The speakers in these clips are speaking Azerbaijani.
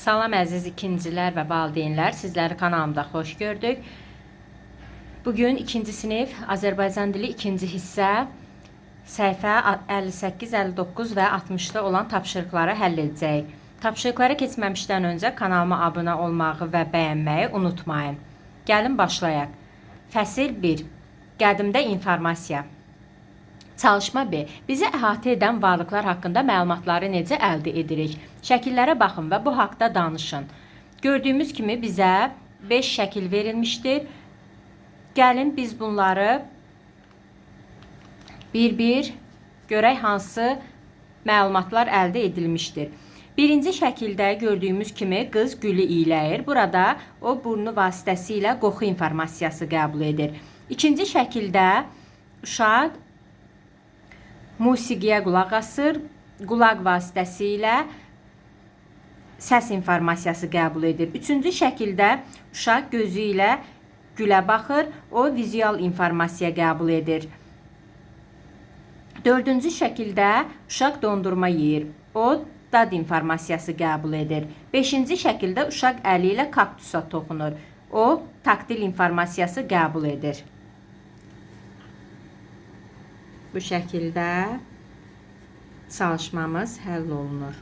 Salam əziz ikincilər və valideynlər, sizləri kanalımda xoş gördük. Bugün 2-ci sinif Azərbaycan dili 2-ci hissə səhifə 58, 59 və 60-da olan tapşırıqları həll edəcəyik. Tapşırıqlara keçməmişdən öncə kanalıma abunə olmağı və bəyənməyi unutmayın. Gəlin başlayaq. Fəsil 1. Qədimdə informasiya. Çalışma B. Bizi əhatə edən varlıqlar haqqında məlumatları necə əldə edirik? Şəkillərə baxın və bu haqda danışın. Gördüyümüz kimi bizə 5 şəkil verilmişdir. Gəlin biz bunları bir-bir görək hansı məlumatlar əldə edilmişdir. Birinci şəkildə gördüyümüz kimi qız gülü iyləyir. Burada o burnu vasitəsilə qoxu informasiyası qəbul edir. İkinci şəkildə uşaq musiqiyə qulaq asır, qulaq vasitəsilə səs informasiyası qəbul edir. Üçüncü şəkildə uşaq gözü ilə gülə baxır, o vizual informasiya qəbul edir. Dördüncü şəkildə uşaq dondurma yeyir, o dad informasiyası qəbul edir. Beşinci şəkildə uşaq əli ilə kaktusa toxunur, o taktil informasiyası qəbul edir. Bu şəkildə çalışmamız həll olunur.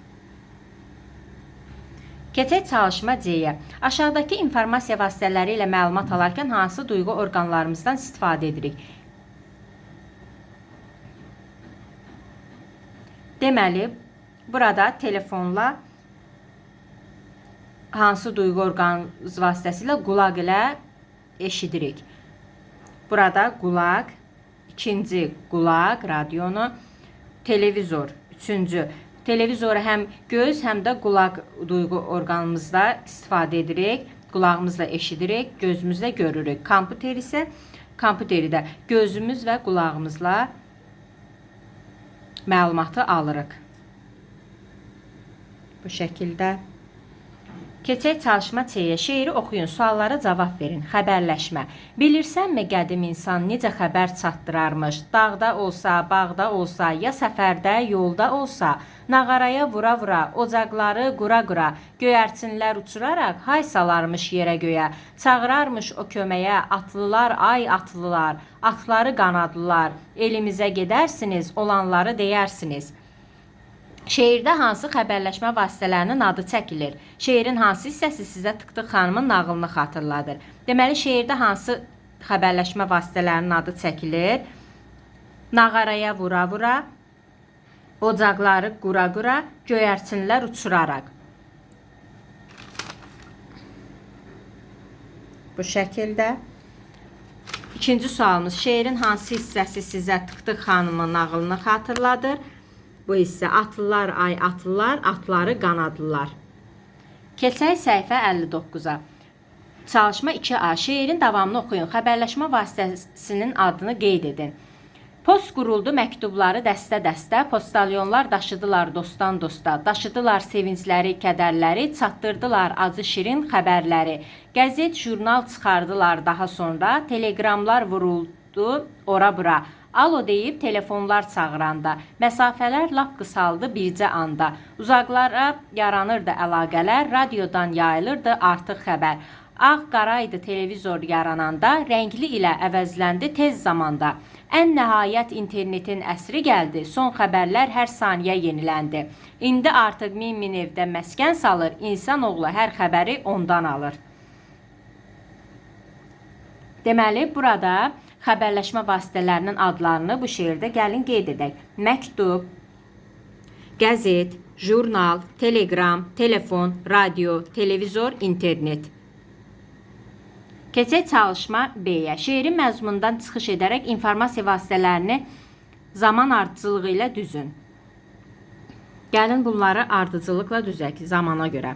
Keçək çalışma C-yə. Aşağıdakı informasiya vasitələri ilə məlumat alarkən hansı duyğu orqanlarımızdan istifadə edirik? Deməli, burada telefonla hansı duyğu orqanımız vasitəsilə qulaq ilə eşidirik. Burada qulaq, ikinci qulaq, radionu, televizor, üçüncü. Televizoru həm göz, həm də qulaq duyğu orqanımızda istifadə edirik. Qulağımızla eşidirik, gözümüzlə görürük. Kompüter isə, kompüteri də gözümüz və qulağımızla məlumatı alırıq. Bu şəkildə. Keçək çalışma C-yə. Şeiri oxuyun, suallara cavab verin. Xəbərləşmə. Bilirsənmi qədim insan necə xəbər çatdırarmış? Dağda olsa, bağda olsa, ya səfərdə, yolda olsa, nağaraya vura-vura, ocaqları qura-qura, göyərçinlər uçuraraq hay salarmış yerə göyə. Çağırarmış o köməyə, atlılar, ay atlılar, atları qanadlılar. Elimizə gedərsiniz, olanları deyərsiniz. Şeirdə hansı xəbərləşmə vasitələrinin adı çəkilir? Şeirin hansı hissəsi sizə Tık-Tık xanımın nağılını xatırladır? Deməli, şeirdə hansı xəbərləşmə vasitələrinin adı çəkilir? Nağaraya vura-vura, ocaqları qura-qura, göyərçinlər uçuraraq. Bu şəkildə. İkinci sualımız, şeirin hansı hissəsi sizə Tık-Tık xanımın nağılını xatırladır? Bu hissə atlılar, ay atlılar, atları qanadlılar. Keçək səhifə 59-a. Çalışma 2A. Şeirin davamını oxuyun. Xəbərləşmə vasitəsinin adını qeyd edin. Post quruldu, məktubları dəstə-dəstə, postalyonlar daşıdılar dostdan dosta, daşıdılar sevincləri, kədərləri, çatdırdılar acı şirin xəbərləri. Qəzet, jurnal çıxardılar daha sonra, teleqramlar vuruldu ora-bura. Alo deyib telefonlar çağıranda, məsafələr lap qısaldı bircə anda. Uzaqlara yaranırdı əlaqələr, radiodan yayılırdı artıq xəbər. Ağ-qara idi televizor yarananda, rəngli ilə əvəzləndi tez zamanda. Ən nəhayət internetin əsri gəldi, son xəbərlər hər saniyə yeniləndi. İndi artıq min evdə məskən salır, insanoğlu hər xəbəri ondan alır. Deməli, burada xəbərləşmə vasitələrinin adlarını bu şeirdə gəlin qeyd edək. Məktub, qəzet, jurnal, teleqram, telefon, radio, televizor, internet. Keçək çalışma B-yə. Şeirin məzmunundan çıxış edərək informasiya vasitələrini zaman ardıcılığı ilə düzün. Gəlin bunları ardıcılıqla düzək zamana görə.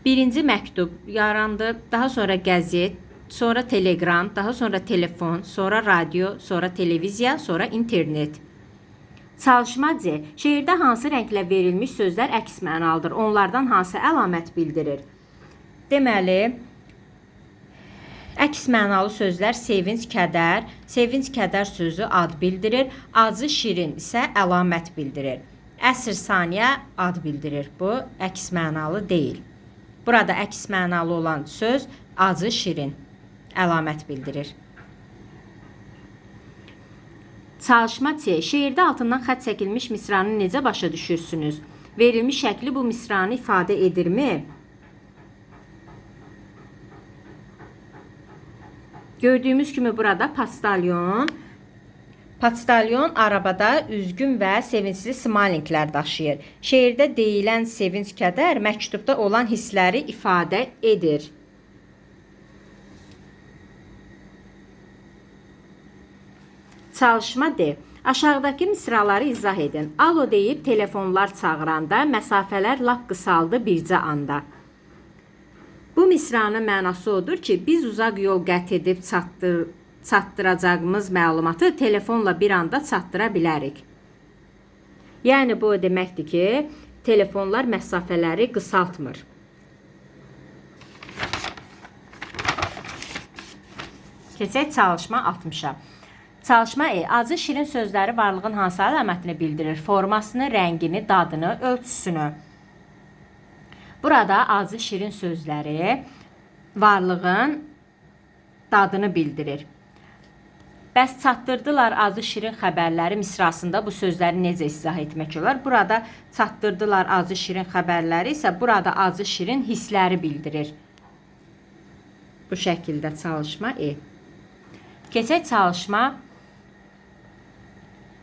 Birinci məktub yarandı, daha sonra qəzet, sonra teleqram, daha sonra telefon, sonra radio, sonra televiziya, sonra internet. Çalışma C. Şeirdə hansı rənglə verilmiş sözlər əks mənalıdır? Onlardan hansı əlamət bildirir? Deməli, əks mənalı sözlər sevinç, kədər. Sevinç, kədər sözü ad bildirir. Acı, şirin isə əlamət bildirir. Əsr saniyə ad bildirir. Bu əks mənalı deyil. Burada əks mənalı olan söz acı şirin əlamət bildirir. Çalışma C. Şeirdə altından xətt çəkilmiş misranı necə başa düşürsünüz? Verilmiş şəkli bu misranı ifadə edirmi? Gördüyümüz kimi burada Postalyon arabada üzgün və sevincli smaylinklər daşıyır. Şeirdə deyilən sevinç, kədər məktubda olan hissləri ifadə edir. Çalışma D. Aşağıdakı misraları izah edin. Alo deyib telefonlar çağıranda məsafələr lap qısaldı bircə anda. Bu misranın mənası odur ki, biz uzaq yol qət edib çatdıracağımız məlumatı telefonla bir anda çatdıra bilərik. Yəni bu deməkdir ki, telefonlar məsafələri qısaltmır. Keçək çalışma 60-a. Çalışma E. Acı şirin sözləri varlığın hansı əlamətini bildirir? Formasını, rəngini, dadını, ölçüsünü. Burada acı şirin sözləri varlığın dadını bildirir. Bəs çatdırdılar acı şirin xəbərləri misrasında bu sözləri necə izah etmək olar? Burada çatdırdılar acı şirin xəbərləri isə burada acı şirin hissləri bildirir. Bu şəkildə çalışma E. Keçək çalışma.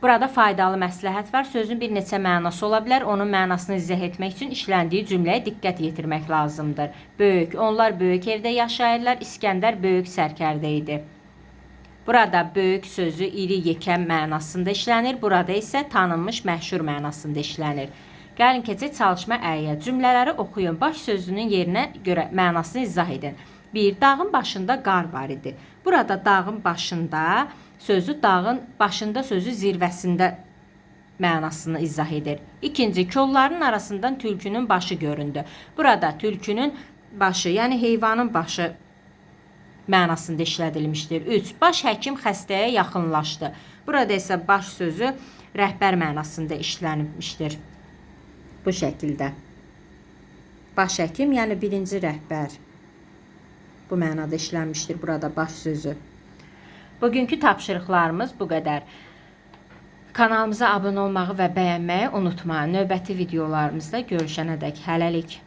Burada faydalı məsləhət var. Sözün bir neçə mənası ola bilər. Onun mənasını izah etmək üçün işləndiyi cümləyə diqqət yetirmək lazımdır. Böyük. Onlar böyük evdə yaşayırlar. İskəndər böyük sərkərdə idi. Burada böyük sözü iri yekən mənasında işlənir. Burada isə tanınmış məşhur mənasında işlənir. Gəlin keçək çalışma Ə-yə. Cümlələri oxuyun. Baş sözünün yerinə görə mənasını izah edin. 1. Dağın başında qar var idi. Burada dağın başında sözü dağın başında sözü zirvəsində mənasını izah edir. 2. Kolların arasından tülkünün başı göründü. Burada tülkünün başı, yəni heyvanın başı mənasında işlədilmişdir. 3. Baş həkim xəstəyə yaxınlaşdı. Burada isə baş sözü rəhbər mənasında işlənmişdir. Bu şəkildə. Baş həkim, yəni birinci rəhbər. Bu mənada işlənmişdir burada baş sözü. Bugünkü tapşırıqlarımız bu qədər. Kanalımıza abunə olmağı və bəyənməyi unutmayın. Növbəti videolarımızda görüşənədək hələlik.